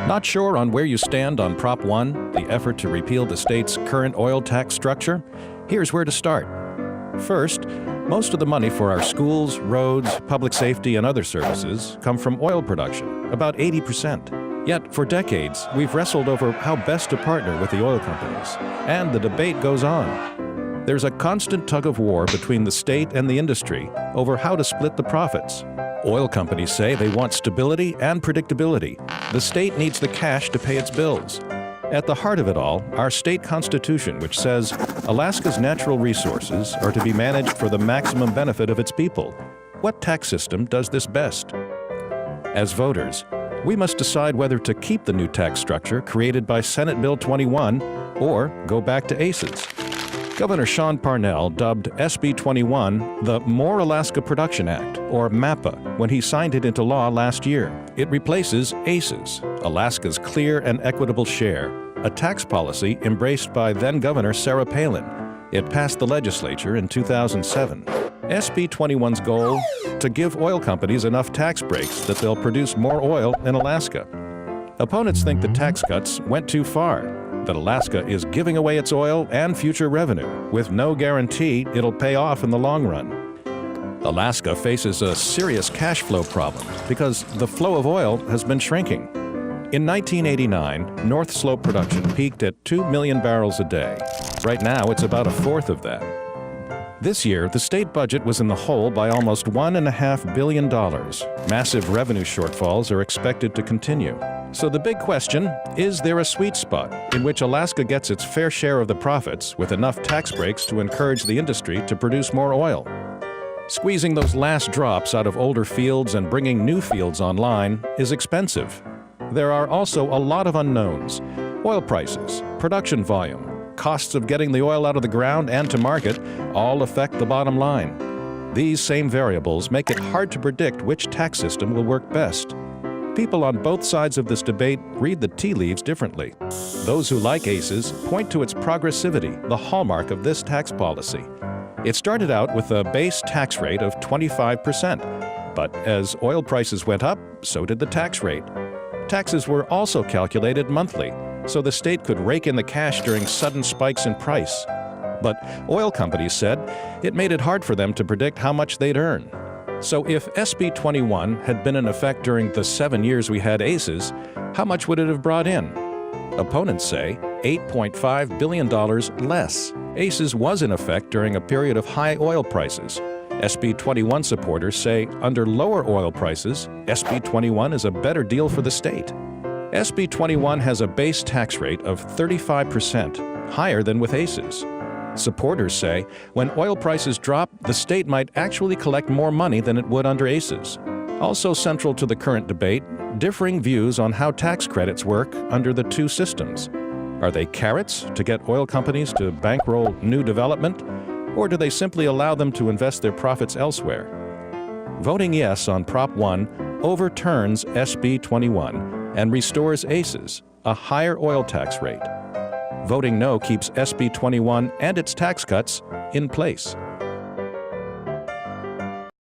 Not sure on where you stand on Prop 1, the effort to repeal the state's current oil tax structure? Here's where to start. First, most of the money for our schools, roads, public safety, and other services come from oil production, about 80%. Yet, for decades, we've wrestled over how best to partner with the oil companies, and the debate goes on. There's a constant tug-of-war between the state and the industry over how to split the profits. Oil companies say they want stability and predictability. The state needs the cash to pay its bills. At the heart of it all, our state constitution, which says Alaska's natural resources are to be managed for the maximum benefit of its people. What tax system does this best? As voters, we must decide whether to keep the new tax structure created by Senate Bill 21 or go back to ACES. Governor Sean Parnell dubbed SB 21 the More Alaska Production Act, or MAPA, when he signed it into law last year. It replaces ACES, Alaska's Clear and Equitable Share, a tax policy embraced by then-Governor Sarah Palin. It passed the legislature in 2007. SB 21's goal? To give oil companies enough tax breaks that they'll produce more oil in Alaska. Opponents think the tax cuts went too far, that Alaska is giving away its oil and future revenue, with no guarantee it'll pay off in the long run. Alaska faces a serious cash flow problem because the flow of oil has been shrinking. In 1989, North Slope production peaked at 2 million barrels a day. Right now, it's about a fourth of that. This year, the state budget was in the hole by almost $1.5 billion. Massive revenue shortfalls are expected to continue. So the big question, is there a sweet spot in which Alaska gets its fair share of the profits with enough tax breaks to encourage the industry to produce more oil? Squeezing those last drops out of older fields and bringing new fields online is expensive. There are also a lot of unknowns. Oil prices, production volume, costs of getting the oil out of the ground and to market all affect the bottom line. These same variables make it hard to predict which tax system will work best. People on both sides of this debate read the tea leaves differently. Those who like ACES point to its progressivity, the hallmark of this tax policy. It started out with a base tax rate of 25%, but as oil prices went up, so did the tax rate. Taxes were also calculated monthly, so the state could rake in the cash during sudden spikes in price. But oil companies said it made it hard for them to predict how much they'd earn. So if SB 21 had been in effect during the 7 years we had ACES, how much would it have brought in? Opponents say $8.5 billion less. ACES was in effect during a period of high oil prices. SB 21 supporters say under lower oil prices, SB 21 is a better deal for the state. SB 21 has a base tax rate of 35%, higher than with ACES. Supporters say when oil prices drop, the state might actually collect more money than it would under ACES. Also central to the current debate, differing views on how tax credits work under the two systems. Are they carrots to get oil companies to bankroll new development, or do they simply allow them to invest their profits elsewhere? Voting yes on Prop 1 overturns SB 21 and restores ACES, a higher oil tax rate. Voting no keeps SB 21 and its tax cuts in place.